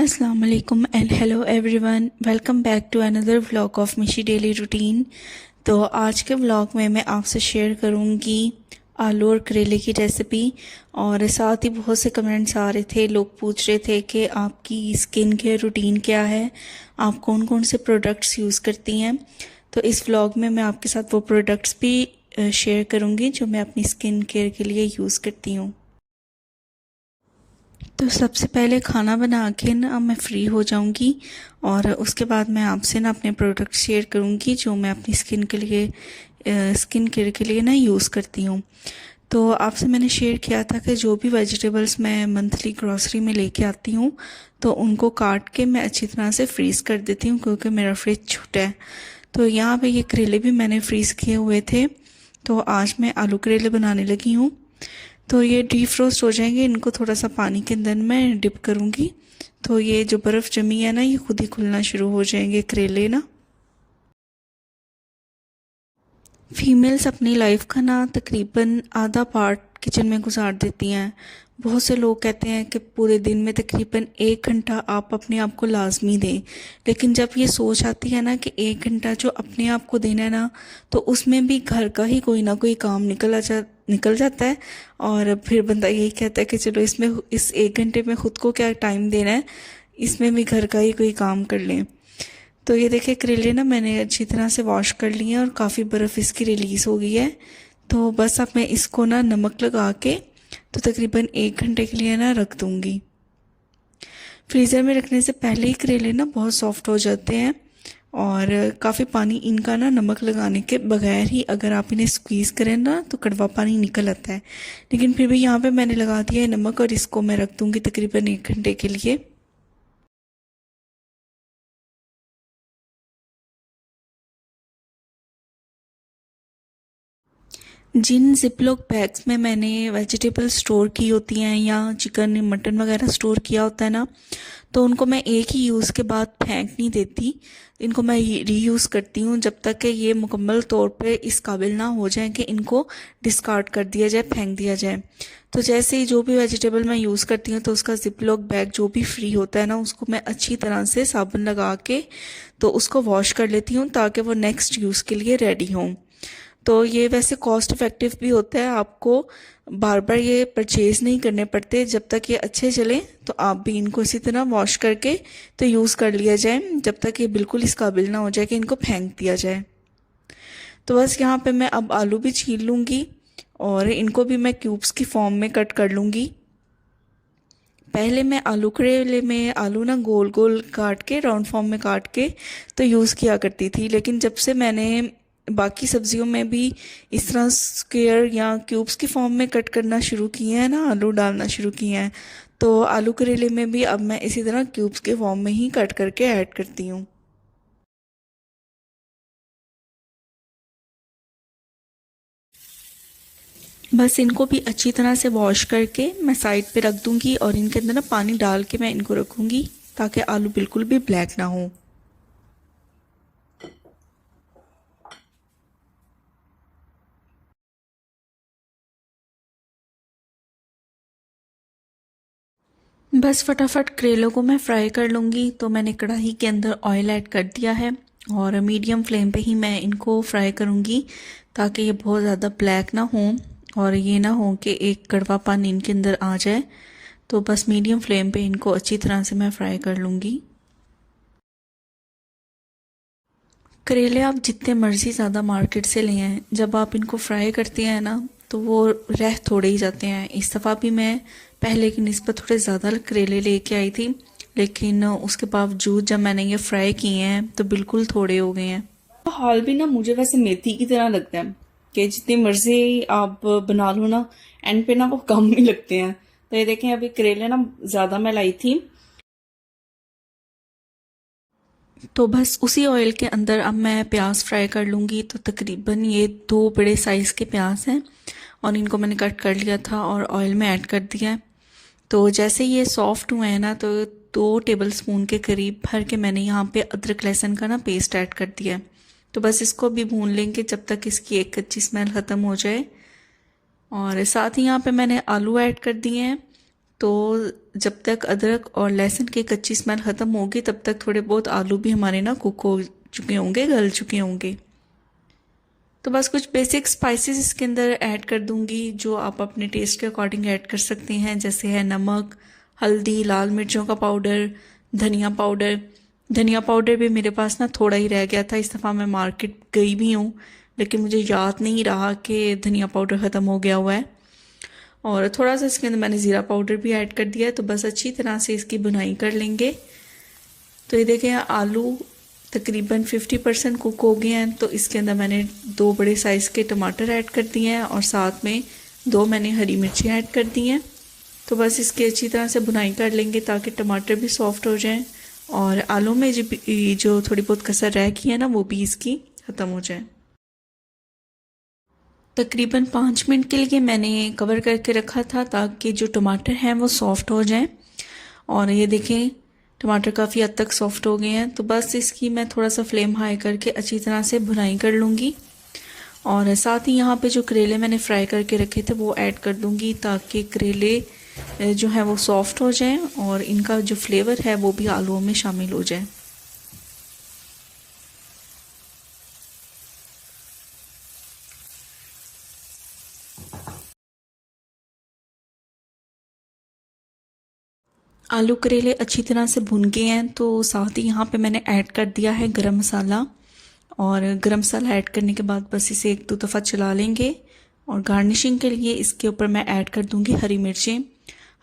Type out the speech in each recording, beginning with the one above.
अस्सलाम वालेकुम and hello everyone, welcome back to another vlog of Mishi daily routine. तो आज के व्लॉग में मैं आपसे शेयर करूंगी आलू और करेले की रेसिपी। और साथ ही बहुत से कमेंट्स आ रहे थे, लोग पूछ रहे थे कि आपकी स्किन केयर रूटीन क्या है, आप कौन कौन से प्रोडक्ट्स यूज़ करती हैं। तो इस व्लॉग में मैं आपके साथ वो प्रोडक्ट्स भी शेयर करूंगी जो मैं अपनी स्किन केयर के लिए यूज़ करती हूँ। तो सबसे पहले खाना बना के ना मैं फ़्री हो जाऊंगी और उसके बाद मैं आपसे ना अपने प्रोडक्ट शेयर करूंगी जो मैं अपनी स्किन केयर के लिए ना यूज़ करती हूँ। तो आपसे मैंने शेयर किया था कि जो भी वेजिटेबल्स मैं मंथली ग्रॉसरी में लेके आती हूँ तो उनको काट के मैं अच्छी तरह से फ्रीज़ कर देती हूँ, क्योंकि मेरा फ्रिज छोटा है। तो यहाँ पे ये करेले भी मैंने फ्रीज़ किए हुए थे। तो आज मैं आलू करेले बनाने लगी हूँ। तो ये डीप फ्रोस्ट हो जाएंगे, इनको थोड़ा सा पानी के अंदर मैं डिप करूँगी। तो ये जो बर्फ़ जमी है ना, ये खुद ही खुलना शुरू हो जाएंगे करेले ना। फीमेल्स अपनी लाइफ का ना तकरीबन आधा पार्ट किचन में गुजार देती हैं। बहुत से लोग कहते हैं कि पूरे दिन में तकरीबन 1 घंटा आप अपने आप को लाजमी दें, लेकिन जब ये सोच आती है ना कि 1 घंटा जो अपने आप को देना है ना, तो उसमें भी घर का ही कोई ना कोई काम निकल जाता है। और फिर बंदा यही कहता है कि चलो इसमें इस 1 घंटे में खुद को क्या टाइम देना है, इसमें भी घर का ही कोई काम कर लें। तो ये देखिए करेले ना मैंने अच्छी तरह से वॉश कर लिए हैं और काफ़ी बर्फ़ इसकी रिलीज़ हो गई है। तो बस अब मैं इसको ना नमक लगा के तो तकरीबन 1 घंटे के लिए ना रख दूँगी। फ्रीज़र में रखने से पहले ही करेले ना बहुत सॉफ्ट हो जाते हैं और काफ़ी पानी इनका ना नमक लगाने के बगैर ही अगर आप इन्हें स्क्वीज़ करें ना तो कड़वा पानी निकल आता है। लेकिन फिर भी यहाँ पे मैंने लगा दिया है नमक और इसको मैं रख दूँगी तकरीबन 1 घंटे के लिए। जिन ज़िपलॉक बैग्स में मैंने वेजिटेबल स्टोर की होती हैं या चिकन मटन वगैरह स्टोर किया होता है ना, तो उनको मैं एक ही यूज़ के बाद फेंक नहीं देती। इनको मैं रीयूज़ करती हूँ जब तक कि ये मुकम्मल तौर पे इस काबिल ना हो जाए कि इनको डिस्कार्ड कर दिया जाए, फेंक दिया जाए। तो जैसे ही जो भी वेजिटेबल मैं यूज़ करती हूँ तो उसका ज़िपलॉक बैग जो भी फ्री होता है ना, उसको मैं अच्छी तरह से साबुन लगा के तो उसको वॉश कर लेती हूँ ताकि वो नेक्स्ट यूज़ के लिए रेडी हों। तो ये वैसे कॉस्ट इफ़ेक्टिव भी होता है, आपको बार बार ये परचेज़ नहीं करने पड़ते। जब तक ये अच्छे चलें तो आप भी इनको इसी तरह वॉश करके तो यूज़ कर लिया जाए, जब तक ये बिल्कुल इस काबिल ना हो जाए कि इनको फेंक दिया जाए। तो बस यहाँ पे मैं अब आलू भी छील लूँगी और इनको भी मैं क्यूब्स की फॉर्म में कट कर लूँगी। पहले मैं आलू करेले में आलू ना गोल गोल काट के राउंड फॉर्म में काट के तो यूज़ किया करती थी, लेकिन जब से मैंने बाकी सब्जियों में भी इस तरह स्क्वायर या क्यूब्स की फॉर्म में कट करना शुरू किए हैं ना, आलू डालना शुरू किए हैं, तो आलू करेले में भी अब मैं इसी तरह क्यूब्स के फॉर्म में ही कट करके ऐड करती हूँ। बस इनको भी अच्छी तरह से वॉश करके मैं साइड पे रख दूंगी और इनके अंदर ना पानी डाल के मैं इनको रखूंगी ताकि आलू बिल्कुल भी ब्लैक ना हो। बस फटाफट करेलों को मैं फ्राई कर लूँगी। तो मैंने कढ़ाई के अंदर ऑयल ऐड कर दिया है और मीडियम फ्लेम पे ही मैं इनको फ्राई करूँगी ताकि ये बहुत ज़्यादा ब्लैक ना हो और ये ना हो कि एक कड़वापन इनके अंदर आ जाए। तो बस मीडियम फ्लेम पे इनको अच्छी तरह से मैं फ्राई कर लूँगी। करेले आप जितने मर्ज़ी ज़्यादा मार्केट से ले आएँ, जब आप इनको फ्राई करते हैं ना तो वो रह थोड़े ही जाते हैं। इस दफ़ा भी मैं पहले की निस्बत थोड़े ज़्यादा करेले लेके आई थी, लेकिन उसके बावजूद जब मैंने ये फ्राई किए हैं तो बिल्कुल थोड़े हो गए हैं। हाल भी ना मुझे वैसे मेथी की तरह लगता है कि जितनी मर्जी आप बना लो ना, एंड पे ना वो कम ही लगते हैं। तो ये देखें, अभी करेले ना ज्यादा मैं लाई थी। तो बस उसी ऑयल के अंदर अब मैं प्याज फ्राई कर लूँगी। तो तकरीबन ये 2 बड़े साइज़ के प्याज हैं और इनको मैंने कट कर लिया था और ऑयल में ऐड कर दिया है। तो जैसे ये सॉफ्ट हुए हैं ना, तो 2 टेबल स्पून के करीब भर के मैंने यहाँ पे अदरक लहसुन का ना पेस्ट ऐड कर दिया है। तो बस इसको भी भून लेंगे जब तक इसकी एक कच्ची स्मेल ख़त्म हो जाए। और साथ ही यहाँ पे मैंने आलू ऐड कर दिए हैं। तो जब तक अदरक और लहसुन की कच्ची स्मेल ख़त्म होगी तब तक थोड़े बहुत आलू भी हमारे ना कुक हो चुके होंगे, गल चुके होंगे। तो बस कुछ बेसिक स्पाइसेस इसके अंदर ऐड कर दूंगी जो आप अपने टेस्ट के अकॉर्डिंग ऐड कर सकते हैं, जैसे है नमक, हल्दी, लाल मिर्चों का पाउडर, धनिया पाउडर। धनिया पाउडर भी मेरे पास ना थोड़ा ही रह गया था, इस दफ़ा मैं मार्केट गई भी हूँ लेकिन मुझे याद नहीं रहा कि धनिया पाउडर ख़त्म हो गया हुआ है। और थोड़ा सा इसके अंदर मैंने ज़ीरा पाउडर भी ऐड कर दिया है। तो बस अच्छी तरह से इसकी भुनाई कर लेंगे। तो ये देखें आलू तकरीबन 50% कुक हो गए हैं। तो इसके अंदर मैंने 2 बड़े साइज़ के टमाटर ऐड कर दिए हैं और साथ में 2 मैंने हरी मिर्ची ऐड कर दी हैं। तो बस इसकी अच्छी तरह से भुनाई कर लेंगे ताकि टमाटर भी सॉफ्ट हो जाएं और आलू में जो थोड़ी बहुत कसर रह गई है ना वो भी इसकी ख़त्म हो जाए। तकरीबन 5 मिनट के लिए मैंने कवर करके रखा था ताकि जो टमाटर हैं वो सॉफ्ट हो जाएं। और ये देखें टमाटर काफ़ी हद तक सॉफ्ट हो गए हैं। तो बस इसकी मैं थोड़ा सा फ्लेम हाई करके अच्छी तरह से भुनाई कर लूँगी। और साथ ही यहाँ पे जो करेले मैंने फ्राई करके रखे थे वो ऐड कर दूँगी ताकि करेले जो है वो सॉफ्ट हो जाएं और इनका जो फ्लेवर है वो भी आलूओं में शामिल हो जाए। आलू करेले अच्छी तरह से भुन गए हैं। तो साथ ही यहाँ पे मैंने ऐड कर दिया है गरम मसाला। और गरम मसाला ऐड करने के बाद बस इसे 1-2 दफ़ा चला लेंगे। और गार्निशिंग के लिए इसके ऊपर मैं ऐड कर दूंगी हरी मिर्चें।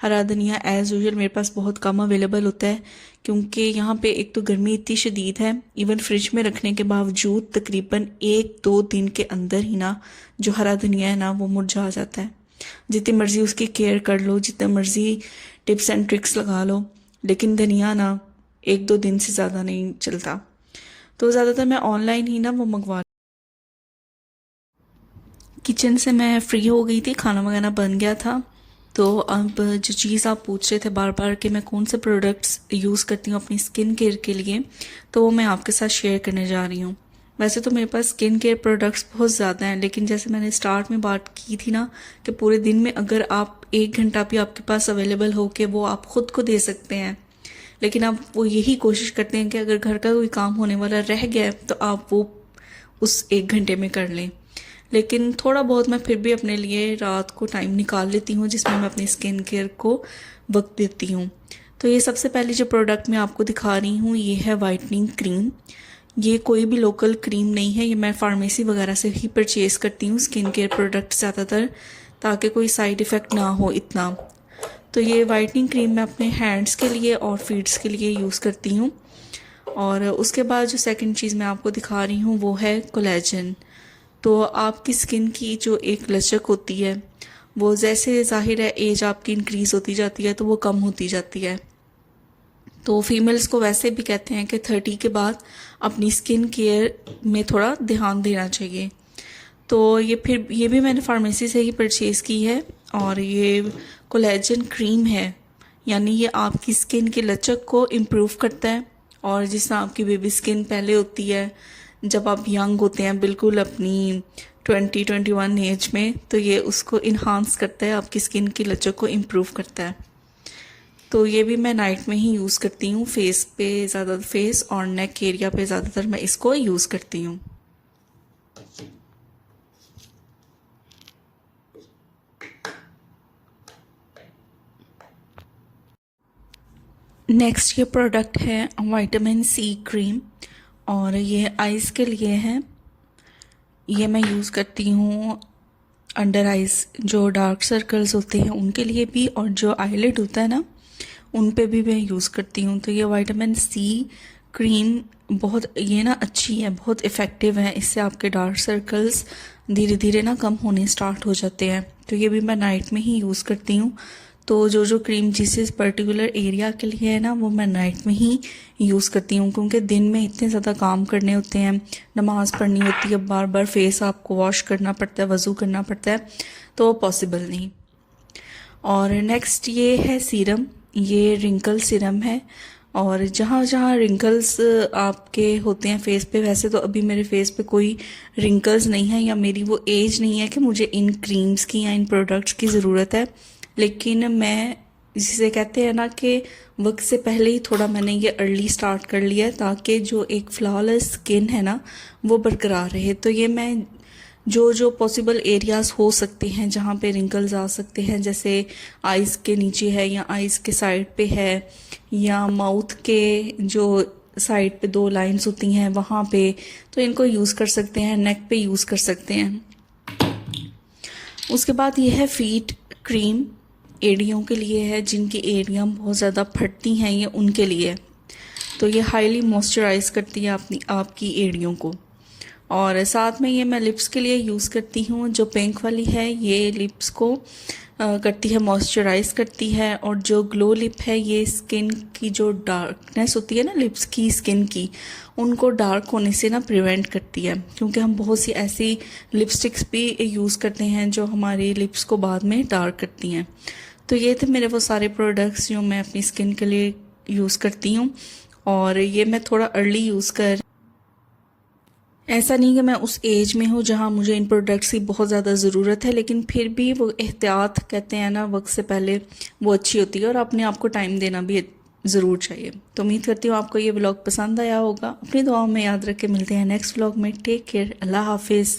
हरा धनिया एज़ यूजुअल मेरे पास बहुत कम अवेलेबल होता है क्योंकि यहाँ पे एक तो गर्मी इतनी शदीद है, इवन फ्रिज में रखने के बावजूद तकरीबन 1-2 दिन के अंदर ही ना जो हरा धनिया है ना वो मुरझा जाता है। जितनी मर्ज़ी उसकी केयर कर लो, जितना मर्ज़ी टिप्स एंड ट्रिक्स लगा लो, लेकिन धनिया ना 1-2 दिन से ज़्यादा नहीं चलता। तो ज़्यादातर मैं ऑनलाइन ही ना वो मंगवा। किचन से मैं फ्री हो गई थी, खाना वगैरह बन गया था। तो अब जो चीज़ आप पूछ रहे थे बार बार कि मैं कौन से प्रोडक्ट्स यूज़ करती हूँ अपनी स्किन केयर के लिए, तो वो मैं आपके साथ शेयर करने जा रही हूँ। वैसे तो मेरे पास स्किन केयर प्रोडक्ट्स बहुत ज़्यादा हैं, लेकिन जैसे मैंने स्टार्ट में बात की थी ना कि पूरे दिन में अगर आप 1 घंटा भी आपके पास अवेलेबल हो के वो आप ख़ुद को दे सकते हैं, लेकिन आप वो यही कोशिश करते हैं कि अगर घर का कोई काम होने वाला रह गया तो आप वो उस 1 घंटे में कर लें। लेकिन थोड़ा बहुत मैं फिर भी अपने लिए रात को टाइम निकाल लेती हूँ जिसमें मैं अपनी स्किन केयर को वक्त देती हूँ। तो ये सबसे पहले जो प्रोडक्ट मैं आपको दिखा रही हूँ ये है वाइटनिंग क्रीम। ये कोई भी लोकल क्रीम नहीं है, ये मैं फार्मेसी वगैरह से ही परचेज़ करती हूँ स्किन केयर प्रोडक्ट ज़्यादातर, ताकि कोई साइड इफ़ेक्ट ना हो इतना। तो ये वाइटनिंग क्रीम मैं अपने हैंड्स के लिए और फीट्स के लिए यूज़ करती हूँ। और उसके बाद जो सेकंड चीज़ मैं आपको दिखा रही हूँ वो है कोलेजन। तो आपकी स्किन की जो एक लचक होती है वो जैसे ज़ाहिर है एज आपकी इंक्रीज़ होती जाती है तो वो कम होती जाती है। तो फीमेल्स को वैसे भी कहते हैं कि 30 के बाद अपनी स्किन केयर में थोड़ा ध्यान देना चाहिए। तो ये भी मैंने फार्मेसी से ही परचेज़ की है। और ये कोलेजन क्रीम है, यानी ये आपकी स्किन की लचक को इम्प्रूव करता है। और जिस तरह आपकी बेबी स्किन पहले होती है जब आप यंग होते हैं बिल्कुल अपनी 20-21 एज में, तो ये उसको इन्हांस करता है, आपकी स्किन की लचक को इम्प्रूव करता है। तो ये भी मैं नाइट में ही यूज़ करती हूँ, फेस पे ज़्यादा, फेस और नेक एरिया पे ज़्यादातर मैं इसको यूज़ करती हूँ। नेक्स्ट ये प्रोडक्ट है विटामिन सी क्रीम और ये आइज़ के लिए है। ये मैं यूज़ करती हूँ अंडर आइज़, जो डार्क सर्कल्स होते हैं उनके लिए भी, और जो आईलिड होता है ना उन पे भी मैं यूज़ करती हूँ। तो ये विटामिन सी क्रीम बहुत ये ना अच्छी है, बहुत इफ़ेक्टिव है। इससे आपके डार्क सर्कल्स धीरे धीरे ना कम होने स्टार्ट हो जाते हैं। तो ये भी मैं नाइट में ही यूज़ करती हूँ। तो जो क्रीम जिस पर्टिकुलर एरिया के लिए है ना वो मैं नाइट में ही यूज़ करती हूँ, क्योंकि दिन में इतने ज़्यादा काम करने होते हैं, नमाज़ पढ़नी होती है, बार बार फेस आपको वॉश करना पड़ता है, वज़ू करना पड़ता है, तो वो पॉसिबल नहीं। और नेक्स्ट ये है सीरम, ये रिंकल सीरम है। और जहाँ जहाँ रिंकल्स आपके होते हैं फेस पे, वैसे तो अभी मेरे फेस पे कोई रिंकल्स नहीं है या मेरी वो एज नहीं है कि मुझे इन क्रीम्स की या इन प्रोडक्ट्स की ज़रूरत है, लेकिन मैं जिसे कहते हैं ना कि वक्त से पहले ही थोड़ा मैंने ये अर्ली स्टार्ट कर लिया है ताकि जो एक फ्लॉलेस स्किन है ना वो बरकरार रहे। तो ये मैं जो जो पॉसिबल एरियाज़ हो सकते हैं जहाँ पे रिंकल्स आ सकते हैं, जैसे आइज़ के नीचे है या आइज़ के साइड पे है या माउथ के जो साइड पे 2 लाइंस होती हैं वहाँ पे, तो इनको यूज़ कर सकते हैं, नेक पे यूज़ कर सकते हैं। उसके बाद ये है फीट क्रीम, एड़ियों के लिए है, जिनकी एड़ियाँ बहुत ज़्यादा फटती हैं ये उनके लिए है। तो ये हाईली मॉइस्चराइज करती है आपकी एड़ियों को। और साथ में ये मैं लिप्स के लिए यूज़ करती हूँ, जो पिंक वाली है ये लिप्स को करती है, मॉइस्चराइज करती है। और जो ग्लो लिप है ये स्किन की जो डार्कनेस होती है ना लिप्स की, स्किन की, उनको डार्क होने से ना प्रिवेंट करती है, क्योंकि हम बहुत सी ऐसी लिपस्टिक्स भी यूज़ करते हैं जो हमारी लिप्स को बाद में डार्क करती हैं। तो ये थे मेरे वो सारे प्रोडक्ट्स जो मैं अपनी स्किन के लिए यूज़ करती हूँ। और ये मैं थोड़ा अर्ली यूज़ कर, ऐसा नहीं कि मैं उस एज में हूँ जहाँ मुझे इन प्रोडक्ट्स की बहुत ज़्यादा ज़रूरत है, लेकिन फिर भी वो एहतियात कहते हैं ना वक्त से पहले, वो अच्छी होती है और अपने आप को टाइम देना भी ज़रूर चाहिए। तो उम्मीद करती हूँ आपको ये व्लॉग पसंद आया होगा। अपनी दुआओं में याद रख के मिलते हैं नेक्स्ट व्लॉग में। टेक केयर, अल्लाह हाफिज़।